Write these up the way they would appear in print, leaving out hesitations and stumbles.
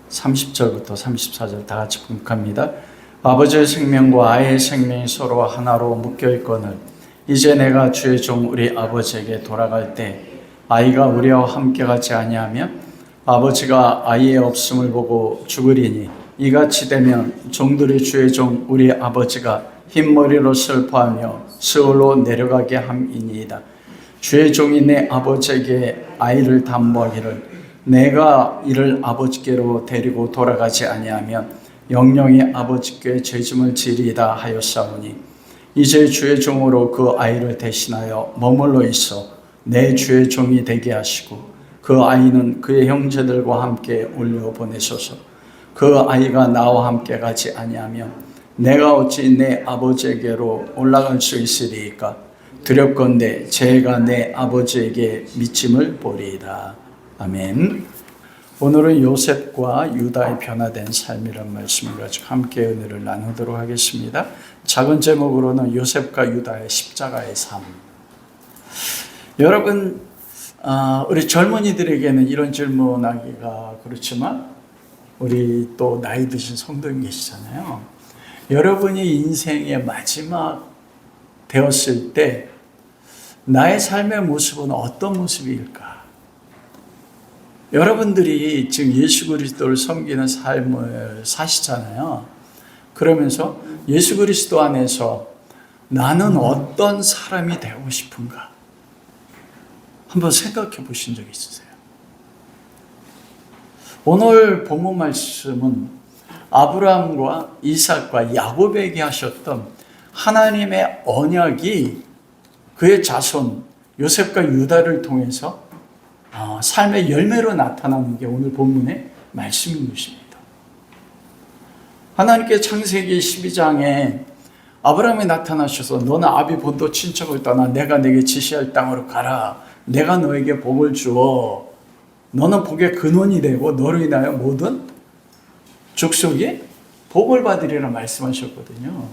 30절부터 34절 다 같이 공독합니다. 아버지의 생명과 아이의 생명이 서로 하나로 묶여있거늘 이제 내가 주의 종 우리 아버지에게 돌아갈 때 아이가 우리와 함께 가지 아니하며 아버지가 아이의 없음을 보고 죽으리니 이같이 되면 종들이 주의 종 우리 아버지가 흰머리로 슬퍼하며 스올로 내려가게 함이니이다. 주의 종이 내 아버지에게 아이를 담보하기를 내가 이를 아버지께로 데리고 돌아가지 아니하면 영영이 아버지께 죄짐을 지리이다 하였사오니 이제 주의 종으로 그 아이를 대신하여 머물러 있어 내 주의 종이 되게 하시고 그 아이는 그의 형제들과 함께 올려보내소서. 그 아이가 나와 함께 가지 아니하면 내가 어찌 내 아버지에게로 올라갈 수 있으리이까. 두렵건대 제가 내 아버지에게 미침을 보리이다. 아멘. 오늘은 요셉과 유다의 변화된 삶이라는 말씀을 가지고 함께 은혜를 나누도록 하겠습니다. 작은 제목으로는 요셉과 유다의 십자가의 삶. 여러분, 우리 젊은이들에게는 이런 질문하기가 그렇지만 우리 또 나이 드신 성도님 계시잖아요. 여러분이 인생의 마지막 되었을 때 나의 삶의 모습은 어떤 모습일까? 여러분들이 지금 예수 그리스도를 섬기는 삶을 사시잖아요. 그러면서 예수 그리스도 안에서 나는 어떤 사람이 되고 싶은가? 한번 생각해 보신 적 있으세요? 오늘 본문 말씀은 아브라함과 이삭과 야곱에게 하셨던 하나님의 언약이 그의 자손 요셉과 유다를 통해서 삶의 열매로 나타나는 게 오늘 본문의 말씀인 것입니다. 하나님께 창세기 12장에 아브라함이 나타나셔서 너는 아비 본토 친척을 떠나 내가 내게 지시할 땅으로 가라. 내가 너에게 복을 주어 너는 복의 근원이 되고 너로 인하여 모든 족속이 복을 받으리라 말씀하셨거든요.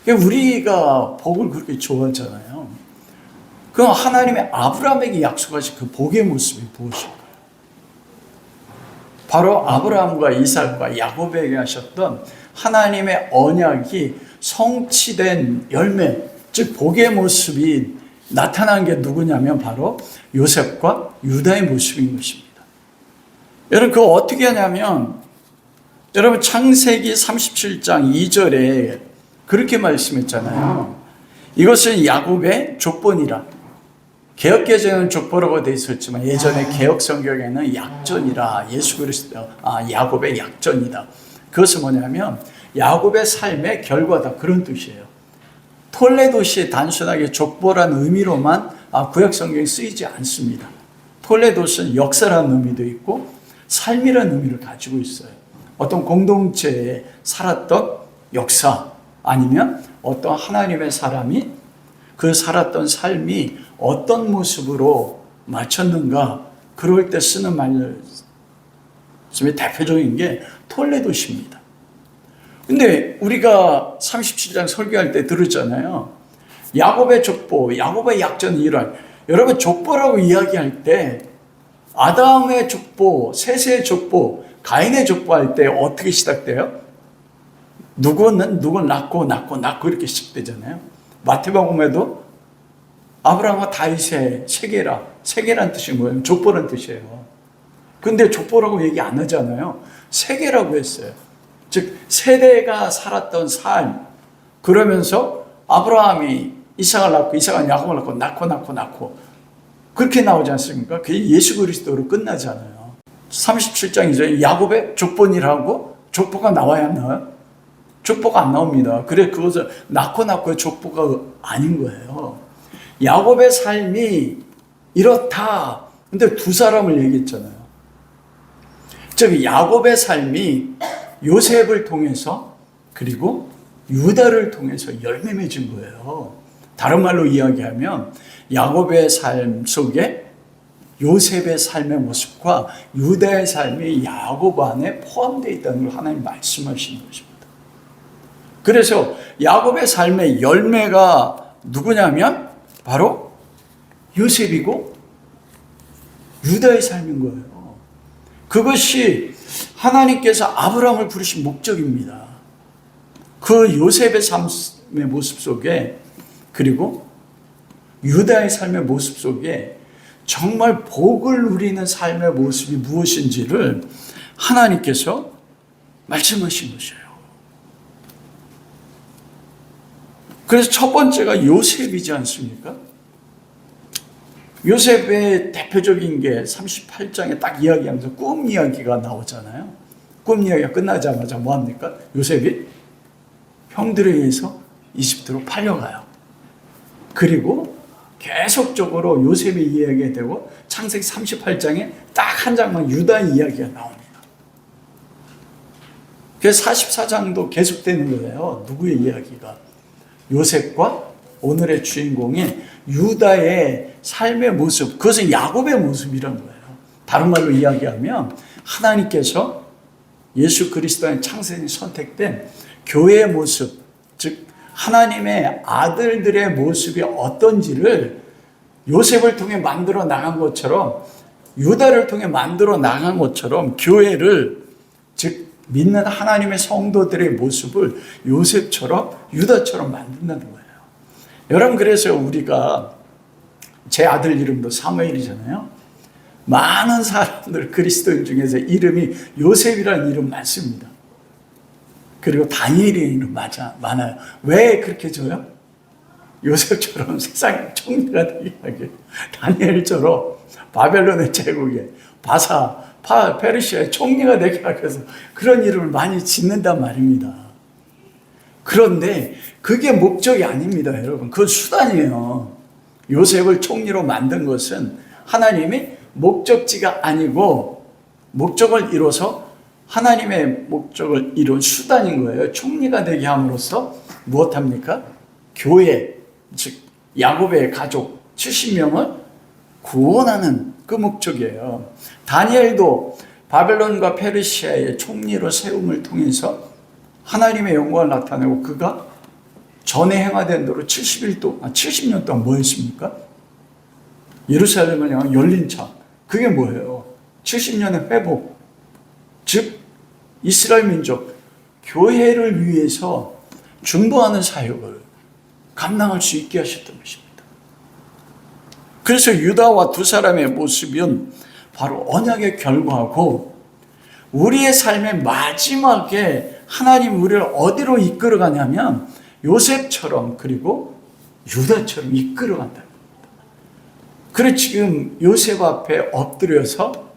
우리가 복을 그렇게 좋아하잖아요. 그럼 하나님의 아브라함에게 약속하신 그 복의 모습이 무엇일까요? 바로 아브라함과 이삭과 야곱에게 하셨던 하나님의 언약이 성취된 열매, 즉 복의 모습이 나타난 게 누구냐면 바로 요셉과 유다의 모습인 것입니다. 여러분 그거 어떻게 하냐면 여러분 창세기 37장 2절에 그렇게 말씀했잖아요. 이것은 야곱의 족본이라. 개역개정은 족보라고 되어 있었지만 예전에 개역 성경에는 약전이라 예수 그리스도 야곱의 약전이다. 그것은 뭐냐면 야곱의 삶의 결과다 그런 뜻이에요. 톨레도시 단순하게 족보라는 의미로만 구약 성경에 쓰이지 않습니다. 톨레도스는 역사라는 의미도 있고 삶이라는 의미를 가지고 있어요. 어떤 공동체에 살았던 역사 아니면 어떤 하나님의 사람이 그 살았던 삶이 어떤 모습으로 맞췄는가 그럴 때 쓰는 말씀의 대표적인 게 톨레도시입니다. 근데 우리가 37장 설교할 때 들었잖아요. 야곱의 족보, 야곱의 약전이 이러한. 여러분 족보라고 이야기할 때 아담의 족보, 셋의 족보, 가인의 족보할 때 어떻게 시작돼요? 누구는 낳고 이렇게 시작되잖아요. 마태복음에도 아브라함과 다윗의 세계란 뜻이 뭐예요? 족보란 뜻이에요. 근데 족보라고 얘기 안 하잖아요. 세계라고 했어요. 즉 세대가 살았던 삶. 그러면서 아브라함이 이삭을 낳고 이삭은 야곱을 낳고 그렇게 나오지 않습니까? 그게 예수 그리스도로 끝나잖아요. 37장 이제 야곱의 족본이라고 족보가 나와야 하나요? 족보가 안 나옵니다. 그래 그것은 낳고의 족보가 아닌 거예요. 야곱의 삶이 이렇다. 근데 두 사람을 얘기했잖아요. 즉 야곱의 삶이 요셉을 통해서 그리고 유다를 통해서 열매 맺은 거예요. 다른 말로 이야기하면 야곱의 삶 속에 요셉의 삶의 모습과 유다의 삶이 야곱 안에 포함되어 있다는 걸 하나님 말씀하시는 것입니다. 그래서 야곱의 삶의 열매가 누구냐면 바로 요셉이고 유다의 삶인 거예요. 그것이 하나님께서 아브라함을 부르신 목적입니다. 그 요셉의 삶의 모습 속에, 그리고 유다의 삶의 모습 속에 정말 복을 누리는 삶의 모습이 무엇인지를 하나님께서 말씀하신 것이에요. 그래서 첫 번째가 요셉이지 않습니까? 요셉의 대표적인 게 38장에 딱 이야기하면서 꿈 이야기가 나오잖아요. 꿈 이야기가 끝나자마자 뭐합니까? 요셉이 형들에 의해서 이집트로 팔려가요. 그리고 계속적으로 요셉의 이야기가 되고 창세기 38장에 딱 한 장만 유다 이야기가 나옵니다. 그래서 44장도 계속되는 거예요. 누구의 이야기가? 요셉과 오늘의 주인공인 유다의 삶의 모습, 그것은 야곱의 모습이란 거예요. 다른 말로 이야기하면 하나님께서 예수 그리스도의 창세기 선택된 교회의 모습, 즉 하나님의 아들들의 모습이 어떤지를 요셉을 통해 만들어 나간 것처럼, 유다를 통해 만들어 나간 것처럼 교회를, 즉 믿는 하나님의 성도들의 모습을 요셉처럼 유다처럼 만든다는 거예요. 여러분, 그래서 우리가, 제 아들 이름도 사무엘이잖아요. 많은 사람들, 그리스도인 중에서 이름이 요셉이라는 이름 많습니다. 그리고 다니엘의 이름 많아요. 왜 그렇게 줘요? 요셉처럼 세상의 총리가 되게 하게, 다니엘처럼 바벨론의 제국에 페르시아의 총리가 되게 하기 위해서 그런 이름을 많이 짓는단 말입니다. 그런데 그게 목적이 아닙니다, 여러분. 그건 수단이에요. 요셉을 총리로 만든 것은 하나님이 목적지가 아니고 목적을 이뤄서 하나님의 목적을 이룬 수단인 거예요. 총리가 되게 함으로써 무엇합니까? 교회, 즉 야곱의 가족 70명을 구원하는 그 목적이에요. 다니엘도 바벨론과 페르시아의 총리로 세움을 통해서 하나님의 영광을 나타내고, 그가 전에 행하된 대로 70년 동안 뭐 했습니까? 예루살렘을 향한 열린 창. 그게 뭐예요? 70년의 회복. 즉 이스라엘 민족 교회를 위해서 중보하는 사역을 감당할 수 있게 하셨던 것입니다. 그래서 유다와 두 사람의 모습은 바로 언약의 결과고, 우리의 삶의 마지막에 하나님 우리를 어디로 이끌어가냐면 요셉처럼, 그리고 유다처럼 이끌어간다는 겁니다. 그래서 지금 요셉 앞에 엎드려서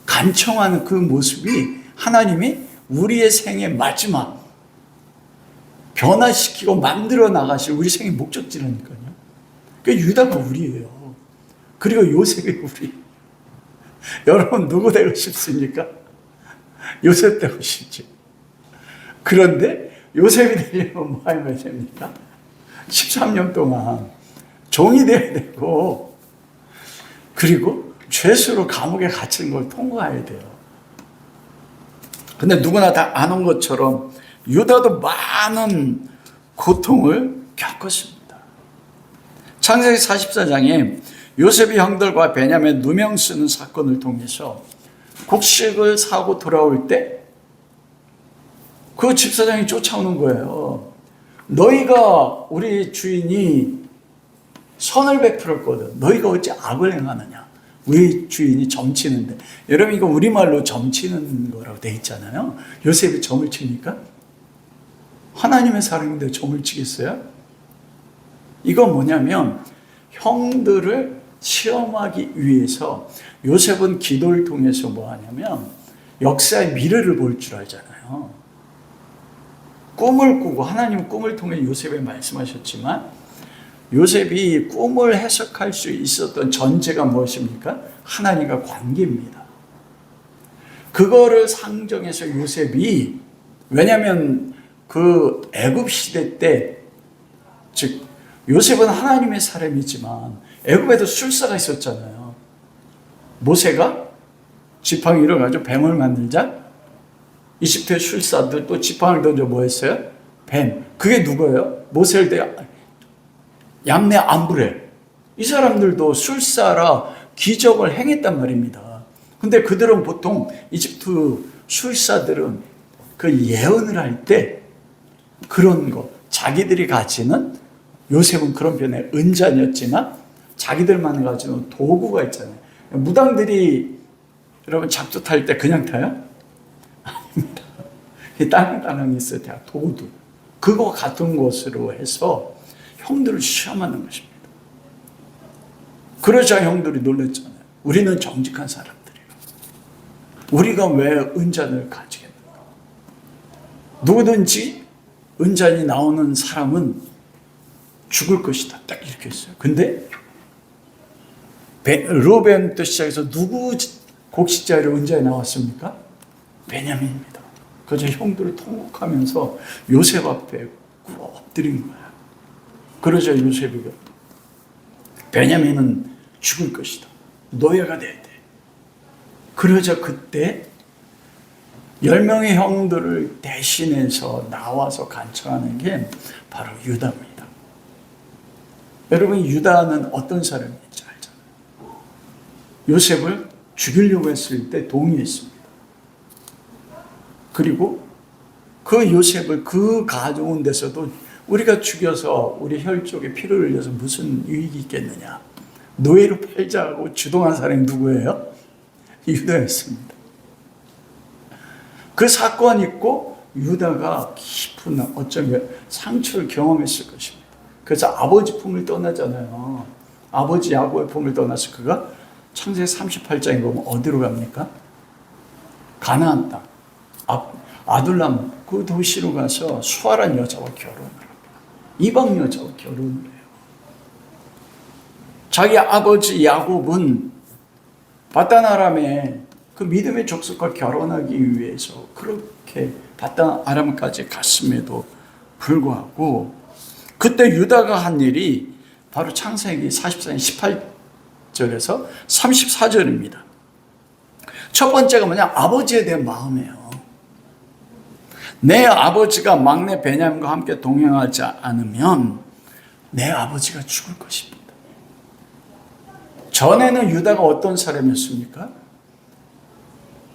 간청하는 그 모습이 하나님이 우리의 생의 마지막 변화시키고 만들어 나가실 우리 생의 목적지라니까요. 그러니까 유다가 우리예요. 그리고 요셉이 우리. 여러분 누구 되고 싶습니까? 요셉 되고 싶지. 그런데 요셉이 되려면 뭐 하면 됩니까? 13년 동안 종이 되어야 되고, 그리고 죄수로 감옥에 갇힌 걸 통과해야 돼요. 근데 누구나 다 아는 것처럼 유다도 많은 고통을 겪었습니다. 창세기 44장에 요셉이 형들과 베냐민 누명 쓰는 사건을 통해서 곡식을 사고 돌아올 때 그 집사장이 쫓아오는 거예요. 너희가 우리 주인이 선을 베풀었거든. 너희가 어찌 악을 행하느냐. 우리 주인이 점치는데. 여러분, 이거 우리말로 점치는 거라고 돼 있잖아요. 요셉이 점을 칩니까? 하나님의 사람인데 점을 치겠어요? 이건 뭐냐면 형들을 시험하기 위해서 요셉은 기도를 통해서 뭐 하냐면 역사의 미래를 볼 줄 알잖아요. 꿈을 꾸고, 하나님은 꿈을 통해 요셉에 말씀하셨지만 요셉이 꿈을 해석할 수 있었던 전제가 무엇입니까? 하나님과 관계입니다. 그거를 상정해서 요셉이, 왜냐하면 그 애굽 시대 때, 즉 요셉은 하나님의 사람이지만 애굽에도 술사가 있었잖아요. 모세가 지팡이 일어가지고 뱀을 만들자 이집트의 술사들 또 지팡이를 던져 뭐 했어요? 뱀. 그게 누구예요? 모세를 때 얌네 암브레. 이 사람들도 술사라 기적을 행했단 말입니다. 근데 그들은 보통 이집트 술사들은 그 예언을 할 때 그런 거, 자기들이 가지는, 요셉은 그런 편의 은잔이었지만 자기들만 가지는 도구가 있잖아요. 무당들이 여러분 작두 탈 때 그냥 타요? 아닙니다. 땅땅땅 있어야 돼요. 도구. 그거 같은 것으로 해서 형들을 시험하는 것입니다. 그러자 형들이 놀랐잖아요. 우리는 정직한 사람들이에요. 우리가 왜 은잔을 가지겠는가? 누구든지 은잔이 나오는 사람은 죽을 것이다. 딱 이렇게 했어요. 근데 루벤부터 시작해서 누구 곡식자리로 은잔이 나왔습니까? 베냐민입니다. 그저 형들을 통곡하면서 요셉 앞에 꿇어 엎드린 거야. 그러자 요셉이 베냐민은 죽을 것이다. 노예가 돼야 돼. 그러자 그때 10명의 형들을 대신해서 나와서 간청하는 게 바로 유다입니다. 여러분, 유다는 어떤 사람인지 알잖아요. 요셉을 죽이려고 했을 때 동의했습니다. 그리고 그 요셉을 그 가져온 데서도 우리가 죽여서 우리 혈족에 피를 흘려서 무슨 유익이 있겠느냐. 노예로 팔자고 주동한 사람이 누구예요? 유다였습니다. 그 사건이 있고 유다가 깊은 어쩌면 상처를 경험했을 것입니다. 그래서 아버지 품을 떠나잖아요. 아버지 야곱의 품을 떠나서 그가 창세기 38장에 보면 어디로 갑니까? 가나안 땅. 아둘람 그 도시로 가서 수아란 여자와 결혼을 합니다. 이방 여자와 결혼을 해요. 자기 아버지 야곱은 바단 아람의 그 믿음의 족속과 결혼하기 위해서 그렇게 바단 아람까지 갔음에도 불구하고 그때 유다가 한 일이 바로 창세기 44장 18절에서 34절입니다. 첫 번째가 뭐냐? 아버지에 대한 마음이에요. 내 아버지가 막내 베냐민과 함께 동행하지 않으면 내 아버지가 죽을 것입니다. 전에는 유다가 어떤 사람이었습니까?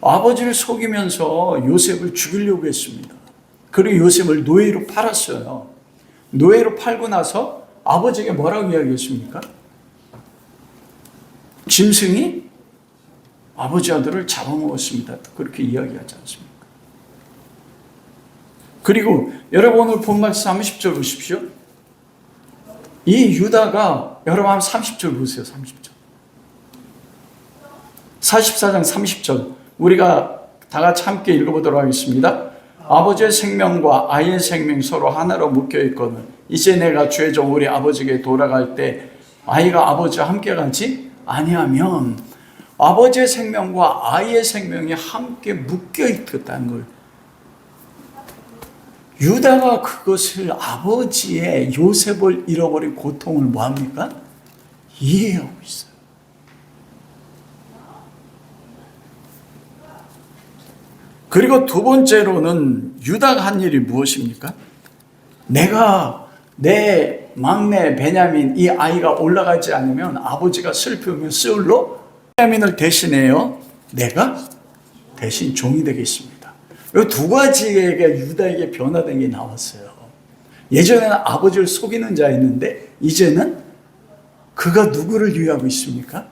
아버지를 속이면서 요셉을 죽이려고 했습니다. 그리고 요셉을 노예로 팔았어요. 노예로 팔고 나서 아버지에게 뭐라고 이야기했습니까? 짐승이 아버지 아들을 잡아먹었습니다. 그렇게 이야기하지 않습니까? 그리고 여러분 오늘 본 말씀 30절 보십시오. 이 유다가 여러분 한번 30절 보세요. 30절. 44장 30절 우리가 다 같이 함께 읽어보도록 하겠습니다. 아버지의 생명과 아이의 생명 서로 하나로 묶여있거든 이제 내가 주의 종 우리 아버지에게 돌아갈 때 아이가 아버지와 함께 가지 아니하면 아버지의 생명과 아이의 생명이 함께 묶여있다는 걸 유다가 그것을 아버지의 요셉을 잃어버린 고통을 뭐합니까? 이해하고 있어요. 그리고 두 번째로는 유다가 한 일이 무엇입니까? 내가 내 막내 베냐민 이 아이가 올라가지 않으면 아버지가 슬프면 스울로 베냐민을 대신해요. 내가 대신 종이 되겠습니다. 이 두 가지에게 유다에게 변화된 게 나왔어요. 예전에는 아버지를 속이는 자였는데 이제는 그가 누구를 위하고 있습니까?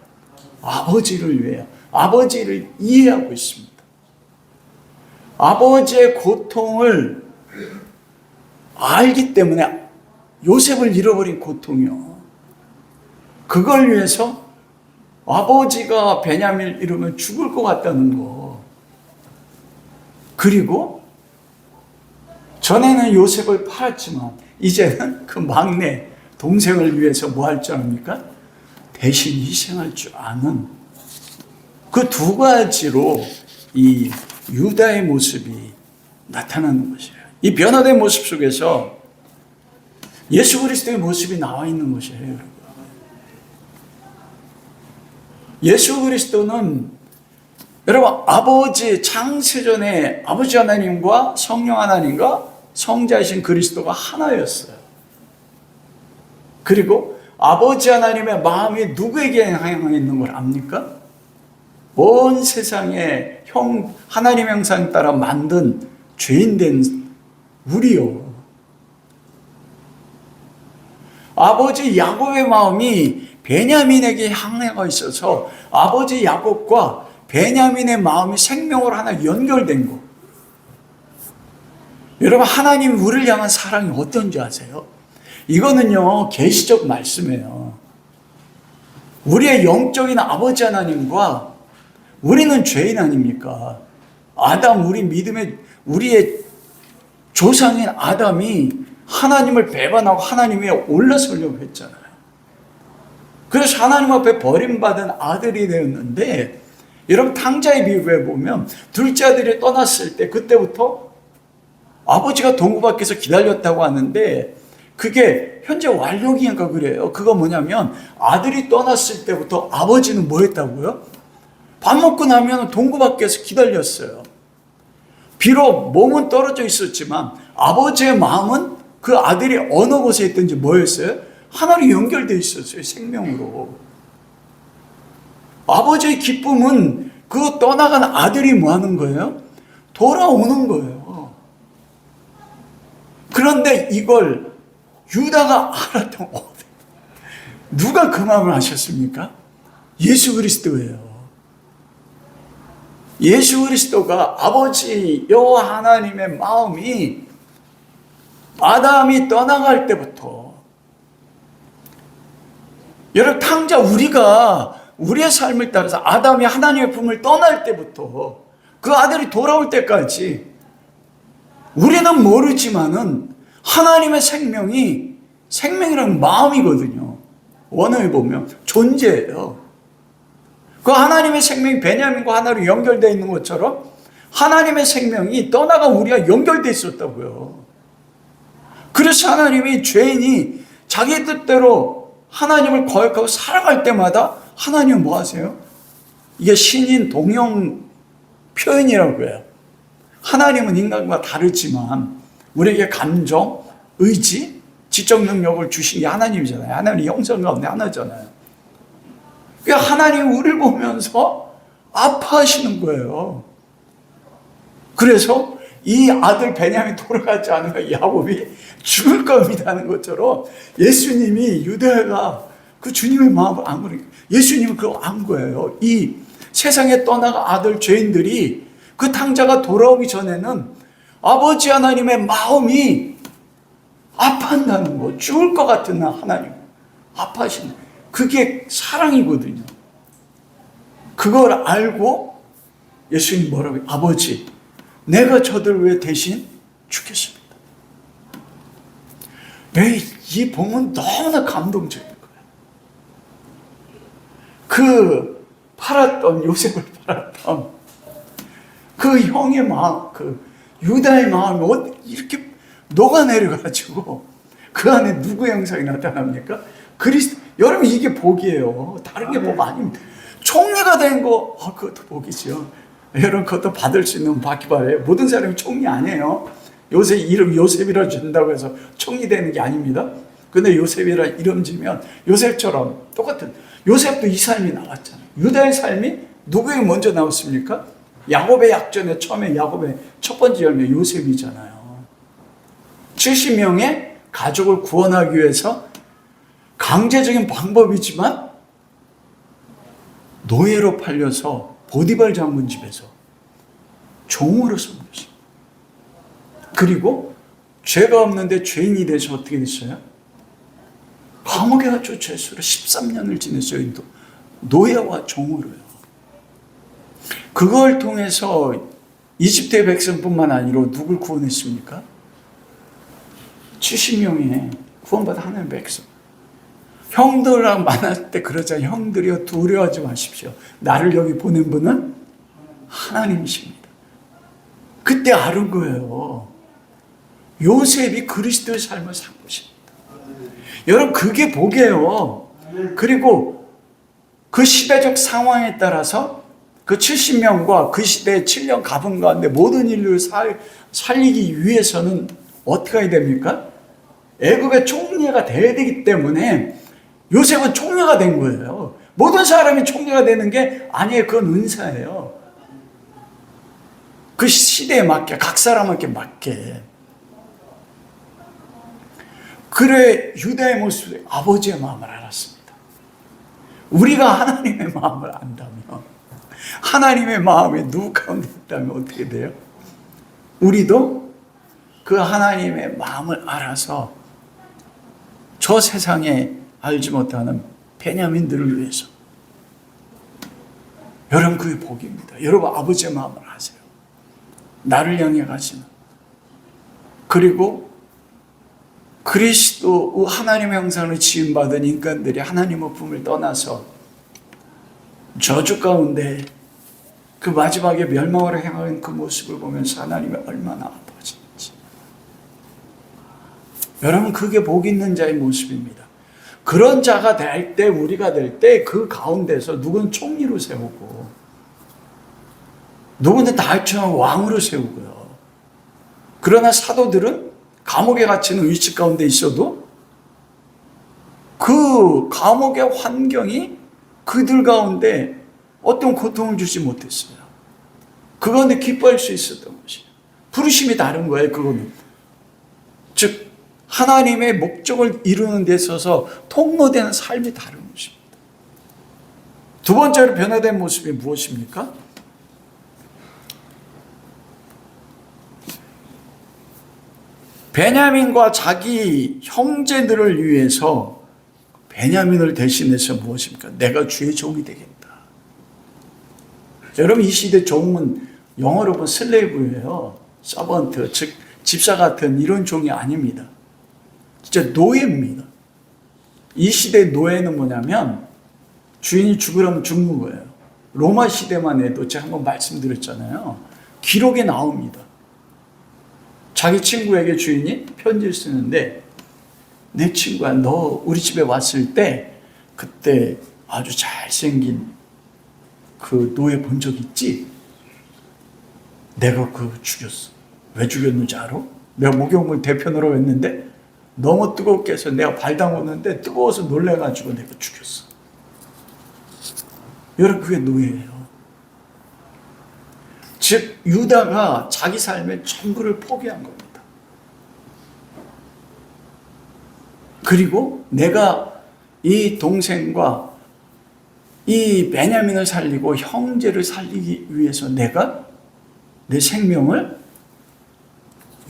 아버지를 위해요. 아버지를 이해하고 있습니다. 아버지의 고통을 알기 때문에 요셉을 잃어버린 고통이요. 그걸 위해서 아버지가 베냐민을 잃으면 죽을 것 같다는 거. 그리고 전에는 요셉을 팔았지만 이제는 그 막내 동생을 위해서 뭐 할 줄 압니까? 대신 희생할 줄 아는 그 두 가지로 이 유다의 모습이 나타나는 것이에요. 이 변화된 모습 속에서 예수 그리스도의 모습이 나와 있는 것이에요. 여러분. 예수 그리스도는 여러분 아버지 창세전에 아버지 하나님과 성령 하나님과 성자이신 그리스도가 하나였어요. 그리고 아버지 하나님의 마음이 누구에게 향해 있는 걸 압니까? 온 세상에 하나님 형상 따라 만든 죄인된 우리요. 아버지 야곱의 마음이 베냐민에게 향해가 있어서 아버지 야곱과 베냐민의 마음이 생명으로 하나 연결된 거. 여러분, 하나님 우리를 향한 사랑이 어떤지 아세요? 이거는요, 계시적 말씀이에요. 우리의 영적인 아버지 하나님과 우리는 죄인 아닙니까? 아담, 우리의 조상인 아담이 하나님을 배반하고 하나님 위에 올라서려고 했잖아요. 그래서 하나님 앞에 버림받은 아들이 되었는데, 여러분 탕자의 비유에 보면 둘째 아들이 떠났을 때 그때부터 아버지가 동구 밖에서 기다렸다고 하는데, 그게 현재 완료기니까 그래요. 그거 뭐냐면 아들이 떠났을 때부터 아버지는 뭐 했다고요? 밥 먹고 나면 동구 밖에서 기다렸어요. 비록 몸은 떨어져 있었지만 아버지의 마음은 그 아들이 어느 곳에 있든지 뭐였어요? 하나로 연결되어 있었어요. 생명으로. 아버지의 기쁨은 그 떠나간 아들이 뭐 하는 거예요? 돌아오는 거예요. 그런데 이걸 유다가 알았던, 누가 그 마음을 아셨습니까? 예수 그리스도예요. 예수 그리스도가 아버지 여호와 하나님의 마음이 아담이 떠나갈 때부터, 여러분 탕자 우리가 우리의 삶을 따라서 아담이 하나님의 품을 떠날 때부터 그 아들이 돌아올 때까지 우리는 모르지만은 하나님의 생명이라는 마음이거든요. 원어에 보면 존재예요. 그 하나님의 생명이 베냐민과 하나로 연결되어 있는 것처럼 하나님의 생명이 떠나가 우리가 연결되어 있었다고요. 그래서 하나님이 죄인이 자기 뜻대로 하나님을 거역하고 살아갈 때마다 하나님은 뭐 하세요? 이게 신인 동형 표현이라고 해요. 하나님은 인간과 다르지만 우리에게 감정, 의지, 지적 능력을 주신 게 하나님이잖아요. 하나님이 형성 가운데 하나잖아요. 그러니까 하나님이 우리를 보면서 아파하시는 거예요. 그래서 이 아들 베냐민이 돌아가지 않으면 야곱이 죽을 겁니다 하는 것처럼 예수님이 유대가 그 주님의 마음을 안 그러니까 예수님은 그거 안 거예요. 이 세상에 떠나가 아들 죄인들이 그 탕자가 돌아오기 전에는 아버지 하나님의 마음이 아파한다는 거, 죽을 것 같은 하나님 아파하시는, 그게 사랑이거든요. 그걸 알고 예수님 뭐라고 해요? 아버지, 내가 저들 왜 대신 죽겠습니다. 이 본문 너무나 감동적인 거예요. 요셉을 팔았던 그 형의 마음, 그 유다의 마음이 이렇게 녹아내려가지고 그 안에 누구의 형상이 나타납니까? 그리스도. 여러분 이게 복이에요. 다른 게 복 아닙니다. 총리가 된 거, 그것도 복이죠. 여러분 그것도 받을 수 있는 받기 바래요. 모든 사람이 총리 아니에요. 요새 이름 요셉이라 준다고 해서 총리 되는 게 아닙니다. 근데 요셉이라 이름 지면 요셉처럼 똑같은, 요셉도 이 삶이 나왔잖아요. 유다의 삶이 누구에게 먼저 나왔습니까? 야곱의 약전에 처음에 야곱의 첫 번째 열매 요셉이잖아요. 70명의 가족을 구원하기 위해서 강제적인 방법이지만 노예로 팔려서 보디발 장군 집에서 종으로 섬겼어요. 그리고 죄가 없는데 죄인이 돼서 어떻게 됐어요? 감옥에 갇혀 죄수로 13년을 지냈어요. 노예와 종으로요. 그걸 통해서 이집트의 백성뿐만 아니라 누굴 구원했습니까? 70명의 구원받은 하나님의 백성. 형들랑 만날 때 그러잖아요. 형들이여 두려워하지 마십시오. 나를 여기 보낸 분은 하나님이십니다. 그때 알은 거예요. 요셉이 그리스도의 삶을 산 것입니다. 여러분 그게 복이에요. 그리고 그 시대적 상황에 따라서 그 70명과 그 시대의 7년 가문 가운데 모든 인류를 살리기 위해서는 어떻게 해야 됩니까? 애굽의 총리가 돼야 되기 때문에 요셉은 총리가 된 거예요. 모든 사람이 총리가 되는 게 아니에요. 그건 은사예요. 그 시대에 맞게, 각 사람에게 맞게. 그래, 유다의 모습에 아버지의 마음을 알았습니다. 우리가 하나님의 마음을 안다면, 하나님의 마음에 누구 가운데 있다면 어떻게 돼요? 우리도 그 하나님의 마음을 알아서 저 세상에 알지 못하는 베냐민들을 위해서, 여러분 그게 복입니다. 여러분 아버지의 마음을 아세요. 나를 향해 가시는, 그리고 그리스도 하나님의 형상을 지음받은 인간들이 하나님의 품을 떠나서 저주 가운데 그 마지막에 멸망으로 향하는 그 모습을 보면서 하나님이 얼마나 아파하시는지. 여러분 그게 복 있는 자의 모습입니다. 그런 자가 될 때, 우리가 될 때 그 가운데서 누구는 총리로 세우고 누구는 다윗처럼 왕으로 세우고요. 그러나 사도들은 감옥에 갇히는 위치 가운데 있어도 그 감옥의 환경이 그들 가운데 어떤 고통을 주지 못했어요. 그 가운데 기뻐할 수 있었던 것이에요. 부르심이 다른 거예요. 그거는 즉 하나님의 목적을 이루는 데 있어서 통로되는 삶이 다른 것입니다. 두 번째로 변화된 모습이 무엇입니까? 베냐민과 자기 형제들을 위해서 베냐민을 대신해서 무엇입니까? 내가 주의 종이 되겠다. 여러분 이 시대 종은 영어로 보면 슬레이브예요. 서번트, 즉 집사 같은 이런 종이 아닙니다. 진짜 노예입니다. 이 시대의 노예는 뭐냐면 주인이 죽으라면 죽는 거예요. 로마 시대만 해도 제가 한번 말씀드렸잖아요. 기록에 나옵니다. 자기 친구에게 주인이 편지를 쓰는데, 내 친구야, 너 우리 집에 왔을 때 그때 아주 잘생긴 그 노예 본 적 있지? 내가 그거 죽였어. 왜 죽였는지 알아? 내가 목욕물 대편으로 했는데 너무 뜨겁게 해서 내가 발 담궜는데 뜨거워서 놀래가지고 내가 죽였어. 여러분 그게 노예예요. 즉 유다가 자기 삶의 전부를 포기한 겁니다. 그리고 내가 이 동생과 이 베냐민을 살리고 형제를 살리기 위해서 내가 내 생명을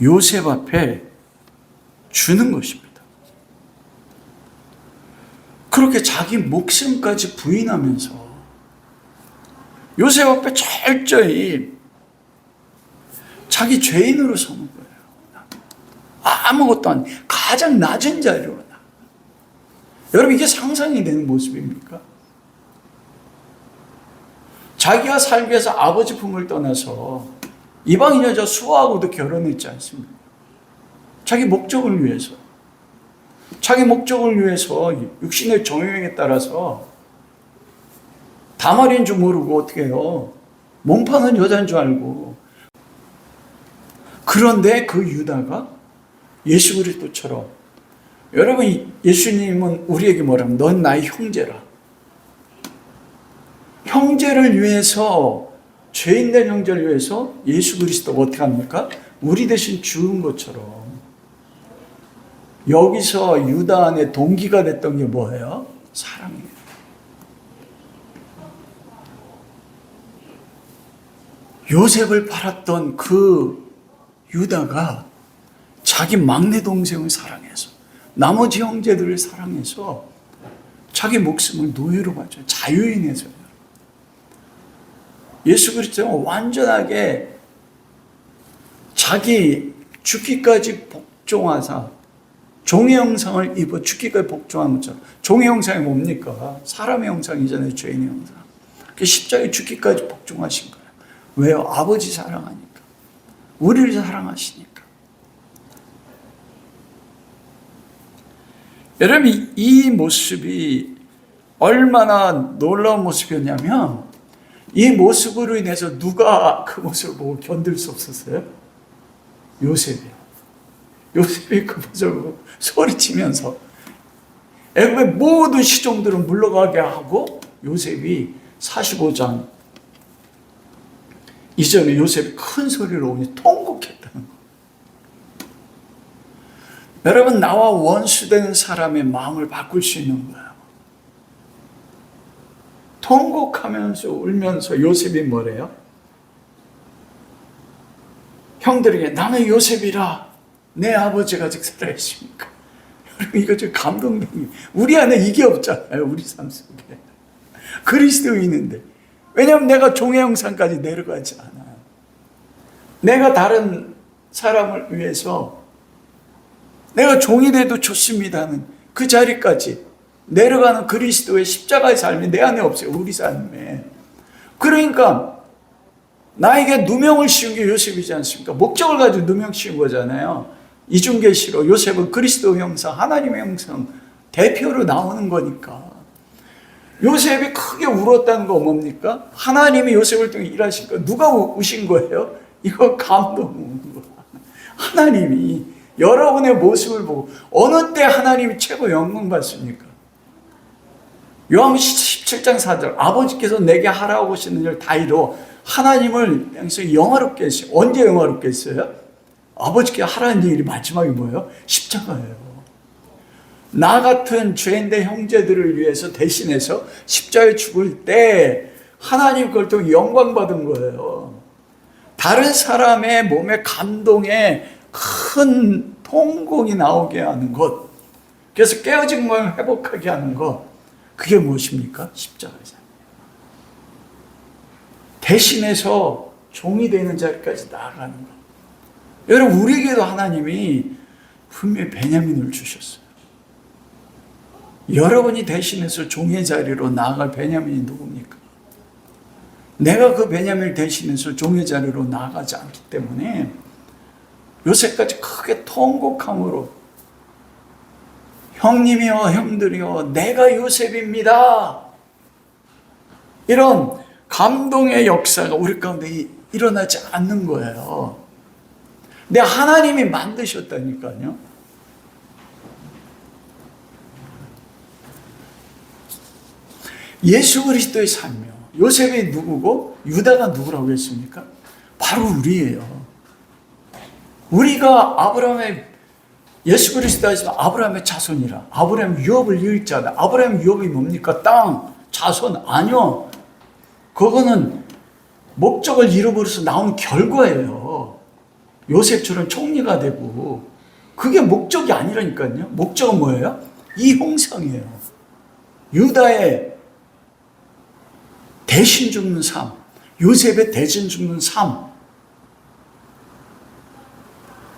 요셉 앞에 주는 것입니다. 그렇게 자기 목숨까지 부인하면서 요셉 앞에 철저히 자기 죄인으로 서는 거예요. 아무것도 아닌 가장 낮은 자리로 나. 여러분 이게 상상이 되는 모습입니까? 자기가 살기 위해서 아버지 품을 떠나서 이방인 여자 수아하고도 결혼했지 않습니까? 자기 목적을 위해서. 자기 목적을 위해서 육신의 정욕에 따라서 다말인 줄 모르고 어떻게 해요? 몸 파는 여자인 줄 알고. 그런데 그 유다가 예수 그리스도처럼, 여러분 예수님은 우리에게 뭐라면 넌 나의 형제라. 형제를 위해서, 죄인된 형제를 위해서 예수 그리스도가 어떻게 합니까? 우리 대신 죽은 것처럼. 여기서 유다 안에 동기가 됐던 게 뭐예요? 사랑이에요. 요셉을 팔았던 그 유다가 자기 막내 동생을 사랑해서, 나머지 형제들을 사랑해서 자기 목숨을 노예로 바쳐요. 자유인에서요. 예수 그리스도는 완전하게 자기 죽기까지 복종하사 종의 형상을 입어 죽기까지 복종한 것처럼. 종의 형상이 뭡니까? 사람의 형상이잖아요. 죄인의 형상. 그 십자가에 죽기까지 복종하신 거예요. 왜요? 아버지 사랑하니까. 우리를 사랑하시니까. 여러분 이 모습이 얼마나 놀라운 모습이었냐면, 이 모습으로 인해서 누가 그 모습을 보고 견딜 수 없었어요? 요셉이요. 요셉이 그 모습을 보고 소리치면서 애굽의 모든 시종들은 물러가게 하고 요셉이 45장 이전에 요셉이 큰 소리로 오니 통곡했다는 거. 여러분, 나와 원수되는 사람의 마음을 바꿀 수 있는 거예요. 통곡하면서 울면서 요셉이 뭐래요? 형들에게 나는 요셉이라 내 아버지가 아직 살아있습니까? 여러분, 이거 좀 감동적이에요. 우리 안에 이게 없잖아요. 우리 삶 속에. 그리스도인인데. 왜냐하면 내가 종의 형상까지 내려가지 않아요. 내가 다른 사람을 위해서 내가 종이 돼도 좋습니다는 그 자리까지 내려가는 그리스도의 십자가의 삶이 내 안에 없어요. 우리 삶에. 그러니까 나에게 누명을 씌운 게 요셉이지 않습니까? 목적을 가지고 누명 씌운 거잖아요. 이중계시로 요셉은 그리스도 형상, 하나님의 형상 대표로 나오는 거니까. 요셉이 크게 울었다는 거 뭡니까? 하나님이 요셉을 통해 일하신 거. 누가 우신 거예요? 이거 감동. 하나님이 여러분의 모습을 보고 어느 때 하나님이 최고 영광 받습니까? 요한복음 17장 4절 아버지께서 내게 하라고 하시는 일 다 이루어 하나님을 향해서 영화롭게 했어요. 언제 영화롭게 했어요? 아버지께서 하라는 일이 마지막에 뭐예요? 십자가예요. 나 같은 죄인의 형제들을 위해서 대신해서 십자가에 죽을 때 하나님 그걸 통해 영광 받은 거예요. 다른 사람의 몸에 감동에 큰 통곡이 나오게 하는 것, 그래서 깨어진 걸 회복하게 하는 것, 그게 무엇입니까? 십자가의 삶. 대신해서 종이 되는 자리까지 나아가는 것. 여러분, 우리에게도 하나님이 분명히 베냐민을 주셨어요. 여러분이 대신해서 종의 자리로 나아갈 베냐민이 누굽니까? 내가 그 베냐민을 대신해서 종의 자리로 나아가지 않기 때문에 요셉까지 크게 통곡함으로 형님이여 형들이여 내가 요셉입니다. 이런 감동의 역사가 우리 가운데 일어나지 않는 거예요. 근데 하나님이 만드셨다니까요. 예수 그리스도의 삶이요. 요셉이 누구고 유다가 누구라고 했습니까? 바로 우리예요. 우리가 아브라함의 예수 그리스도 하시면 아브라함의 자손이라. 아브라함 유업을 이을 자다. 아브라함 유업이 뭡니까? 땅, 자손 아니요. 그거는 목적을 잃어버려서 나온 결과예요. 요셉처럼 총리가 되고 그게 목적이 아니라니까요. 목적은 뭐예요? 이 형상이에요. 유다의 대신 죽는 삶, 요셉의 대신 죽는 삶.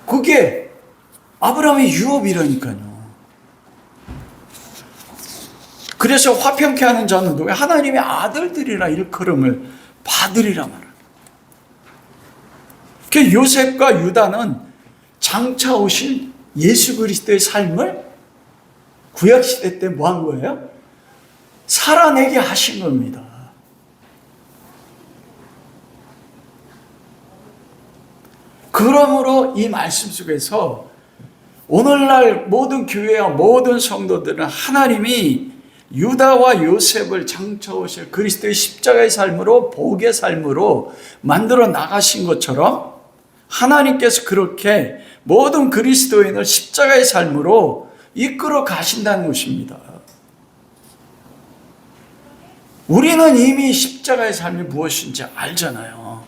그게 아브라함의 유업이라니까요. 그래서 화평케 하는 자는 누구야? 하나님의 아들들이라 일컬음을 받으리라 말합니다. 그 요셉과 유다는 장차 오실 예수 그리스도의 삶을 구약시대 때 뭐 한 거예요? 살아내게 하신 겁니다. 그러므로 이 말씀 속에서 오늘날 모든 교회와 모든 성도들은 하나님이 유다와 요셉을 장차 오실 그리스도의 십자가의 삶으로 복의 삶으로 만들어 나가신 것처럼 하나님께서 그렇게 모든 그리스도인을 십자가의 삶으로 이끌어 가신다는 것입니다. 우리는 이미 십자가의 삶이 무엇인지 알잖아요.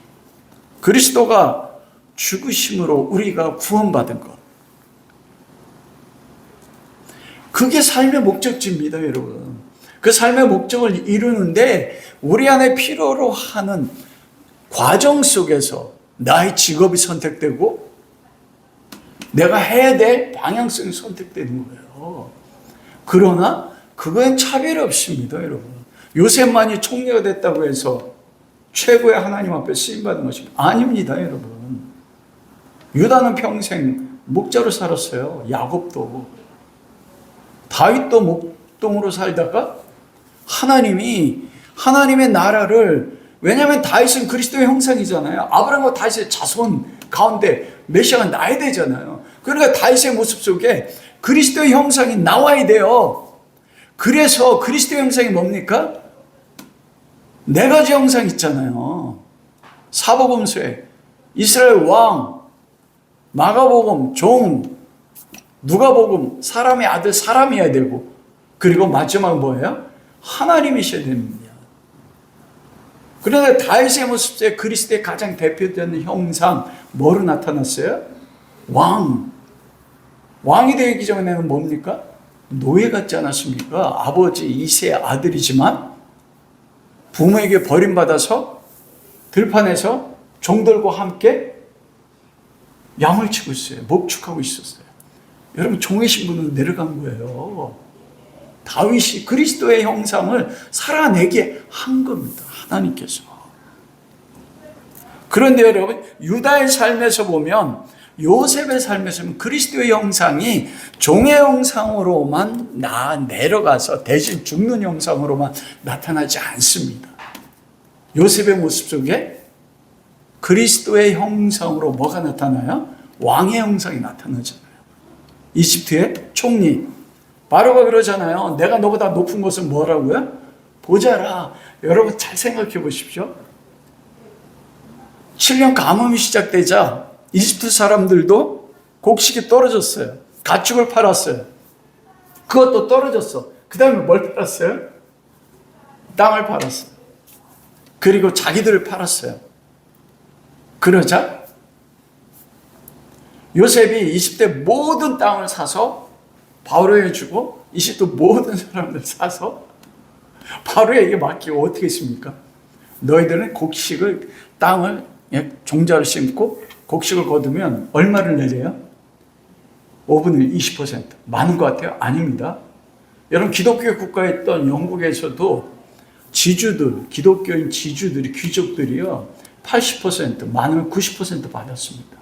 그리스도가 죽으심으로 우리가 구원받은 것. 그게 삶의 목적지입니다, 여러분. 그 삶의 목적을 이루는데 우리 안에 필요로 하는 과정 속에서 나의 직업이 선택되고 내가 해야 될 방향성이 선택되는 거예요. 그러나 그건 차별 없습니다, 여러분. 요셉만이 총리가 됐다고 해서 최고의 하나님 앞에 쓰임받은 것입니다. 아닙니다, 여러분. 유다는 평생 목자로 살았어요. 야곱도. 다윗도 목동으로 살다가 하나님이 하나님의 나라를, 왜냐하면 다윗은 그리스도의 형상이잖아요. 아브라함과 다윗의 자손 가운데 메시아가 나야 되잖아요. 그러니까 다윗의 모습 속에 그리스도의 형상이 나와야 돼요. 그래서 그리스도의 형상이 뭡니까? 네 가지 형상 있잖아요. 사복음서에 이스라엘 왕, 마가복음 종, 누가복음 사람의 아들 사람이어야 되고, 그리고 마지막 뭐예요? 하나님이셔야 됩니다. 그런데 다윗의 모습 속에 그리스도의 가장 대표되는 형상 뭐로 나타났어요? 왕. 왕이 되기 전에는 뭡니까? 노예 같지 않았습니까? 아버지 이세의 아들이지만 부모에게 버림받아서 들판에서 종들과 함께 양을 치고 있어요. 목축하고 있었어요. 여러분, 종의 신분으로 내려간 거예요. 다윗이 그리스도의 형상을 살아내게 한 겁니다. 하나님께서. 그런데 여러분, 유다의 삶에서 보면, 요셉의 삶에서 보면 그리스도의 형상이 종의 형상으로만 내려가서 대신 죽는 형상으로만 나타나지 않습니다. 요셉의 모습 속에 그리스도의 형상으로 뭐가 나타나요? 왕의 형상이 나타나잖아요. 이집트의 총리 바로가 그러잖아요. 내가 너보다 높은 것은 뭐라고요? 보자라. 여러분 잘 생각해 보십시오. 7년 가뭄이 시작되자 이집트 사람들도 곡식이 떨어졌어요. 가축을 팔았어요. 그것도 떨어졌어. 그 다음에 뭘 팔았어요? 땅을 팔았어요. 그리고 자기들을 팔았어요. 그러자 요셉이 이집트의 모든 땅을 사서 바로에게 주고, 이집트 모든 사람들 사서 바로에게 맡기고, 어떻게 했습니까? 너희들은 곡식을, 땅을 종자를 심고 곡식을 거두면 얼마를 내려요? 5분의 20%. 많은 것 같아요? 아닙니다. 여러분, 기독교 국가에 있던 영국에서도 지주들, 기독교인 지주들이, 귀족들이요, 80%, 많으면 90% 받았습니다.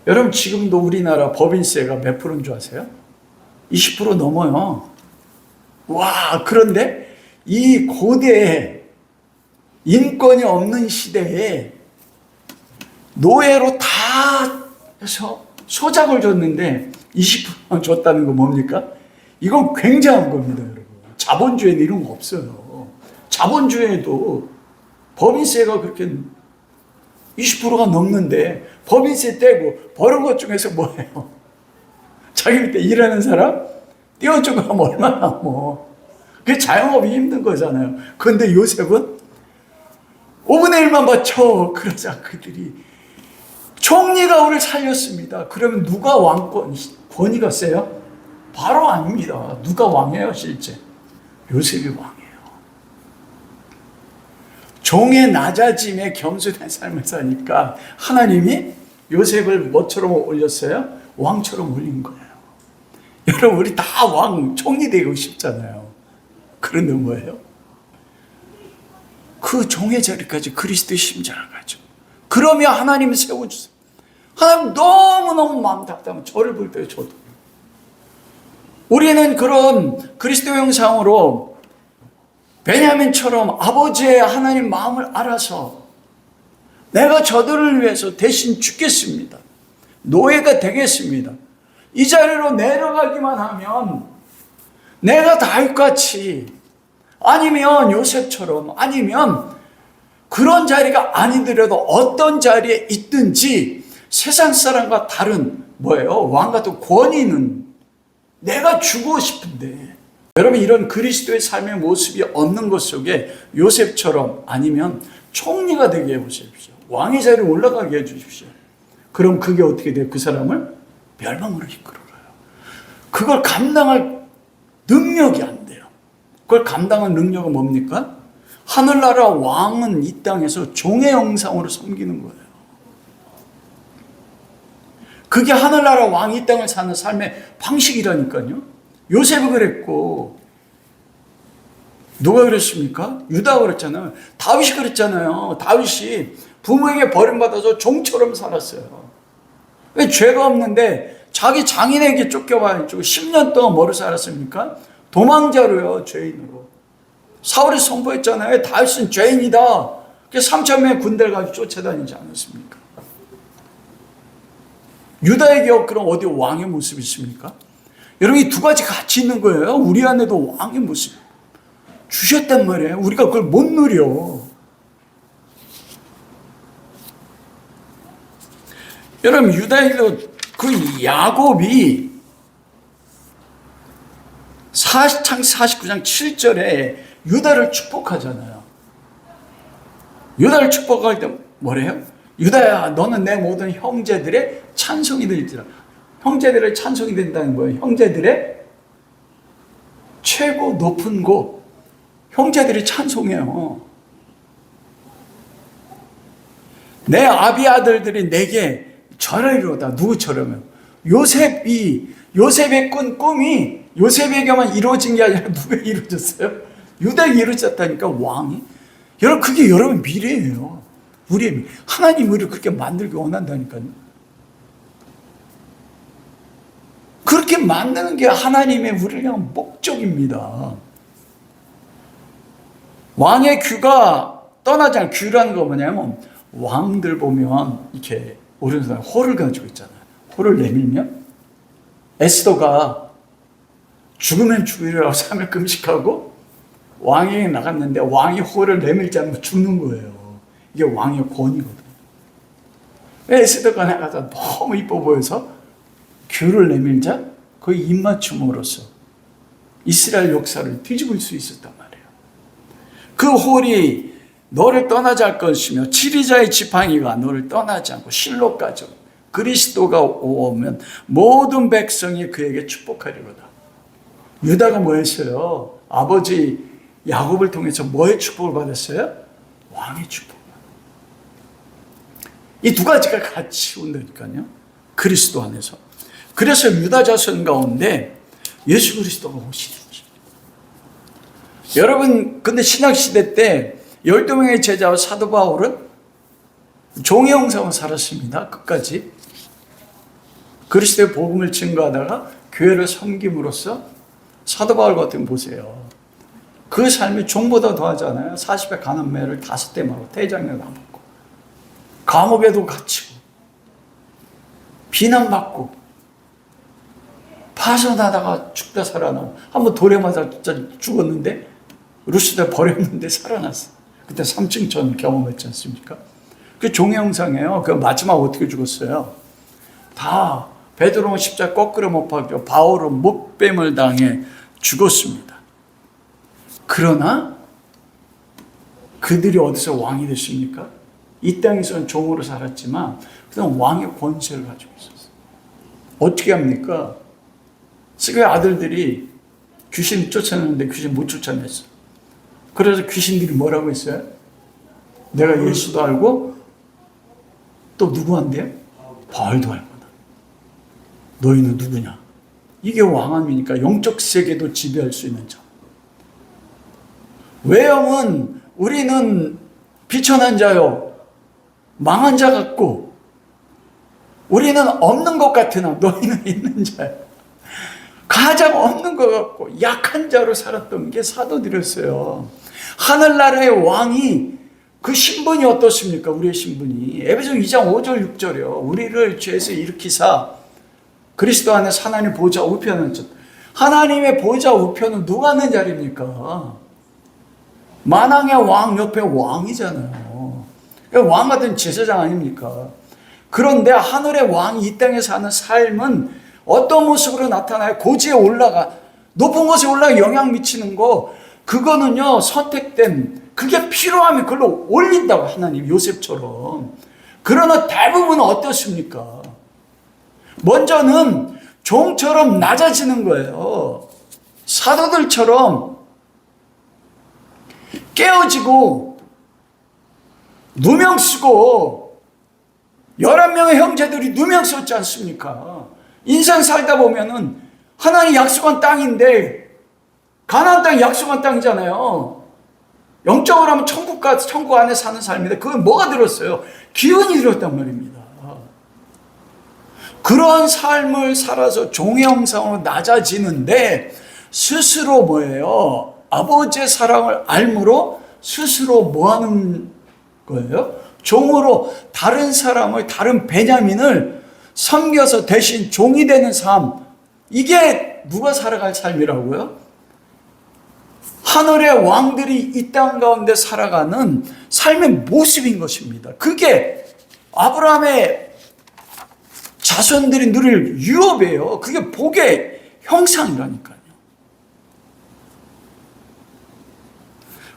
여러분, 지금도 우리나라 법인세가 몇 프로인 줄 아세요? 20% 넘어요. 와, 그런데 이 고대에 인권이 없는 시대에 노예로 다 해서 소작을 줬는데 20% 줬다는 거 뭡니까? 이건 굉장한 겁니다, 여러분. 자본주의는 이런 거 없어요. 자본주의에도 법인세가 그렇게 20%가 넘는데 법인세 떼고 버는 것 중에서 뭐예요? 자기 밑에 일하는 사람 떼어주고 하면 얼마나 뭐. 그게 자영업이 힘든 거잖아요. 그런데 요셉은 5분의 1만 바쳐. 그러자 그들이 총리가 우리를 살렸습니다. 그러면 누가 권위가 세요? 바로 아닙니다. 누가 왕이에요, 실제? 요셉이 왕이에요. 종의 낮아짐에 겸손한 삶을 사니까 하나님이 요셉을 뭐처럼 올렸어요? 왕처럼 올린 거예요. 여러분, 우리 다 왕, 총리 되고 싶잖아요. 그런데 뭐예요? 그 종의 자리까지 그리스도의 심장을 가지고, 그러면 하나님을 세워주세요. 하나님 너무너무 마음 답답하면 저를 볼 때요, 저도. 우리는 그런 그리스도 형상으로 베냐민처럼 아버지의 하나님 마음을 알아서 내가 저들을 위해서 대신 죽겠습니다. 노예가 되겠습니다. 이 자리로 내려가기만 하면 내가 다윗같이, 아니면 요셉처럼, 아니면 그런 자리가 아니더라도 어떤 자리에 있든지 세상 사람과 다른 뭐예요? 왕 같은 권위는 내가 주고 싶은데, 여러분, 이런 그리스도의 삶의 모습이 없는 것 속에 요셉처럼, 아니면 총리가 되게 해보십시오. 왕의 자리에 올라가게 해주십시오. 그럼 그게 어떻게 돼요? 그 사람을 멸망으로 이끌어가요. 그걸 감당할 능력이 안 돼요. 그걸 감당할 능력은 뭡니까? 하늘나라 왕은 이 땅에서 종의 형상으로 섬기는 거예요. 그게 하늘나라 왕이 이 땅을 사는 삶의 방식이라니까요. 요셉이 그랬고, 누가 그랬습니까? 유다가 그랬잖아요. 다윗이 그랬잖아요. 다윗이 부모에게 버림받아서 종처럼 살았어요. 왜? 죄가 없는데 자기 장인에게 쫓겨가지고 10년 동안 뭐로 살았습니까? 도망자로요, 죄인으로. 사울이 선포했잖아요. 다윗은 죄인이다. 그래서 3,000명의 군대를 가지고 쫓아다니지 않았습니까? 유다에게 그럼 어디 왕의 모습이 있습니까? 여러분, 이 두 가지 같이 있는 거예요. 우리 안에도 왕의 모습. 주셨단 말이에요. 우리가 그걸 못 누려. 여러분, 유다인도 그 야곱이 창 49장 7절에 유다를 축복하잖아요. 유다를 축복할 때 뭐래요? 유다야, 너는 내 모든 형제들의 찬송이 될지라. 형제들의 찬송이 된다는 거예요. 형제들의 최고 높은 곳, 형제들이 찬송해요. 내 아비 아들들이 내게 절하리로다. 누구처럼요? 요셉의 꾼 꿈이 요셉에게만 이루어진 게 아니라 누구에게 이루어졌어요? 유다에게 이루어졌다니까, 왕이. 여러분, 그게 여러분 미래예요. 우리의 미래. 하나님 우리를 그렇게 만들기 원한다니까요. 그렇게 만드는 게 하나님의 우리를 향한 목적입니다. 왕의 규가 떠나지 않고, 규라는 거 뭐냐면, 왕들 보면 이렇게 오른손에 호를 가지고 있잖아요. 호를 내밀면 에스더가 죽으면 죽으리라고 3일 금식하고 왕에게 나갔는데 왕이 호를 내밀지 않으면 죽는 거예요. 이게 왕의 권위거든요. 에스더가 나가서 너무 이뻐 보여서 규를 내밀자 그 입맞춤으로써 이스라엘 역사를 뒤집을 수 있었단 말이에요. 그 홀이 너를 떠나지 않을 것이며 지리자의 지팡이가 너를 떠나지 않고 실로까지 그리스도가 오면 모든 백성이 그에게 축복하리로다. 유다가 뭐 했어요? 아버지 야곱을 통해서 뭐의 축복을 받았어요? 왕의 축복. 이 두 가지가 같이 온다니까요. 그리스도 안에서. 그래서 유다 자손 가운데 예수 그리스도가 오시는 거죠. 여러분, 근데 신약시대 때 12명의 제자와 사도 바울은 종의 형상으로 살았습니다. 끝까지. 그리스도의 복음을 증거하다가 교회를 섬김으로써 사도 바울 같은 분 보세요. 그 삶이 종보다 더하잖아요. 40의 가난매를 5대 말고 대장에 남았고 감옥에도 갇히고 비난받고 파손하다가 죽다 살아나고 한번 돌에 맞아 죽었는데 루시다 버렸는데 살아났어. 그때 3층천 경험했지 않습니까? 그 종의 형상이에요. 그 마지막 어떻게 죽었어요? 다 베드로는 십자가 거꾸로 못 박혀 바울은 목뱀을 당해 죽었습니다. 그러나 그들이 어디서 왕이 됐습니까? 이 땅에서는 종으로 살았지만 그냥 왕의 권세를 가지고 있었어요. 어떻게 합니까? 그 아들들이 귀신 쫓아냈는데 귀신 못 쫓아냈어. 그래서 귀신들이 뭐라고 했어요? 내가 예수도 알고 또 누구한테요? 바울도 알거든. 너희는 누구냐? 이게 왕함이니까 영적 세계도 지배할 수 있는 자. 외형은 우리는 비천한 자요, 망한 자 같고 우리는 없는 것 같으나 너희는 있는 자야. 가장 없는 것 같고 약한 자로 살았던 게 사도들이었어요. 하늘나라의 왕이 그 신분이 어떻습니까? 우리의 신분이 에베소 2장 5절 6절이요. 우리를 죄에서 일으키사 그리스도 안에서 하나님 보좌 우편은 하나님의 보좌 우편은 누가 하는 자리입니까? 만왕의 왕 옆에 왕이잖아요. 왕 같은 제사장 아닙니까? 그런데 하늘의 왕이 이 땅에 사는 삶은 어떤 모습으로 나타나요? 고지에 올라가 높은 곳에 올라가 영향 미치는 거, 그거는요 선택된, 그게 필요하면 그걸로 올린다고 하나님, 요셉처럼. 그러나 대부분은 어떻습니까? 먼저는 종처럼 낮아지는 거예요. 사도들처럼 깨어지고 누명 쓰고 11명의 형제들이 누명 썼지 않습니까? 인생 살다 보면은 하나님 약속한 땅인데 가나안 땅이 약속한 땅이잖아요. 영적으로 하면 천국 안에 사는 삶인데 그건 뭐가 들었어요? 기운이 들었단 말입니다. 그러한 삶을 살아서 종의 형상으로 낮아지는데 스스로 뭐예요? 아버지의 사랑을 알므로 스스로 뭐 하는 거예요? 종으로 다른 사람을, 다른 베냐민을 섬겨서 대신 종이 되는 삶. 이게 누가 살아갈 삶이라고요? 하늘의 왕들이 이 땅 가운데 살아가는 삶의 모습인 것입니다. 그게 아브라함의 자손들이 누릴 유업이에요. 그게 복의 형상이라니까요.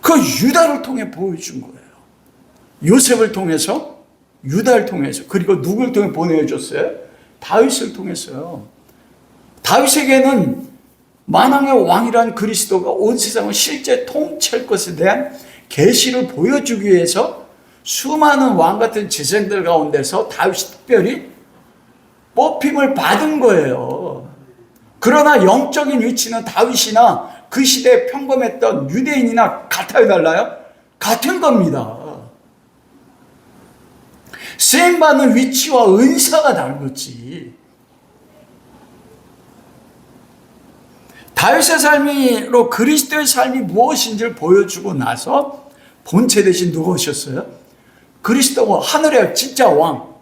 그 유다를 통해 보여준 거예요. 요셉을 통해서, 유다를 통해서, 그리고 누굴 통해 보내줬어요? 다윗을 통했어요. 다윗에게는 만왕의 왕이란 그리스도가 온 세상을 실제 통치할 것에 대한 계시를 보여주기 위해서 수많은 왕 같은 제생들 가운데서 다윗이 특별히 뽑힘을 받은 거예요. 그러나 영적인 위치는 다윗이나 그 시대에 평범했던 유대인이나 같아요, 달라요? 같은 겁니다. 쓰임받는 위치와 은사가 다른 거지. 다윗의 삶으로 그리스도의 삶이 무엇인지를 보여주고 나서 본체 대신 누가 오셨어요? 그리스도가 하늘의 진짜 왕.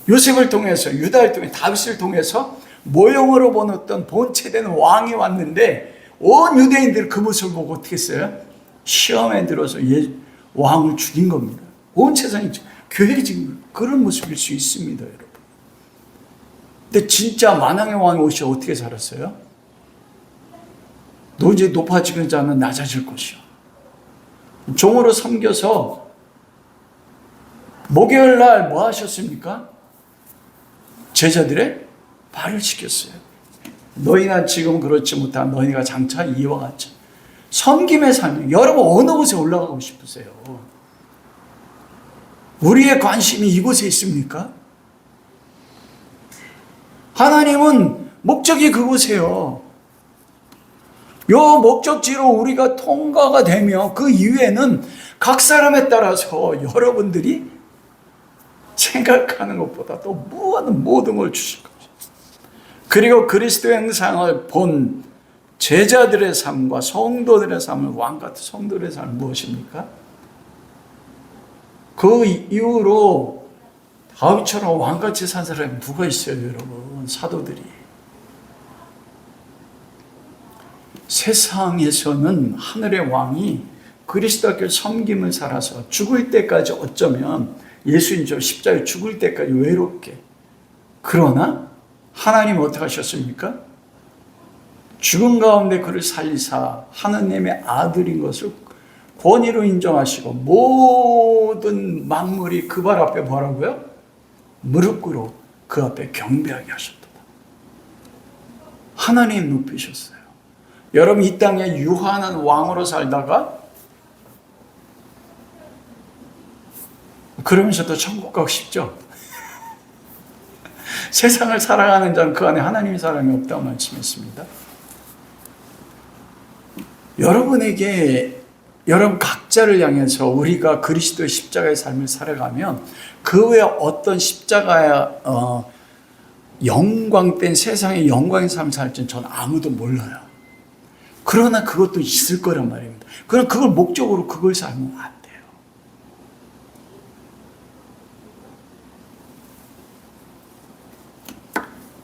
요셉을 통해서, 유다를 통해, 다윗을 통해서 모형으로 보는 어떤 본체된 왕이 왔는데 온 유대인들이 그 모습을 보고 어떻게 했어요? 시험에 들어서 왕을 죽인 겁니다. 온 세상이 교회에 지금 그런 모습일 수 있습니다, 여러분. 근데 진짜 만왕의 왕이 오셔 어떻게 살았어요? 너 이제 높아지는 자는 낮아질 것이요. 종으로 섬겨서 목요일 날 뭐 하셨습니까? 제자들의 발을 씻겼어요. 너희나 지금 그렇지 못한 너희가 장차 이와 같이 섬김의 삶. 여러분 어느 곳에 올라가고 싶으세요? 우리의 관심이 이곳에 있습니까? 하나님은 목적이 그곳이에요. 요 목적지로 우리가 통과가 되면 그 이후에는 각 사람에 따라서 여러분들이 생각하는 것보다 또 무한 모든 걸 주실 겁니다. 그리고 그리스도의 형상을 본 제자들의 삶과 성도들의 삶을, 왕같은 성도들의 삶은 무엇입니까? 그 이후로 다윗처럼 왕같이 산 사람이 누가 있어요, 여러분? 사도들이. 세상에서는 하늘의 왕이 그리스도께 섬김을 살아서 죽을 때까지 어쩌면 예수님처럼 십자가에 죽을 때까지 외롭게. 그러나 하나님은 어떻게 하셨습니까? 죽음 가운데 그를 살리사 하느님의 아들인 것을 권위로 인정하시고 모든 만물이 그 발 앞에 뭐라고요? 무릎 꿇어 그 앞에 경배하게 하셨다. 하나님 높이셨어요. 여러분 이 땅에 유한한 왕으로 살다가 그러면서도 천국 가고 싶죠? 세상을 살아가는 자는 그 안에 하나님의 사랑이 없다고 말씀했습니다. 여러분에게 여러분 각자를 향해서 우리가 그리스도의 십자가의 삶을 살아가면 그 외에 어떤 십자가의 영광된 세상의 영광의 삶을 살지는 전 아무도 몰라요. 그러나 그것도 있을 거란 말입니다. 그럼 그걸 목적으로 그걸 살면 안 돼.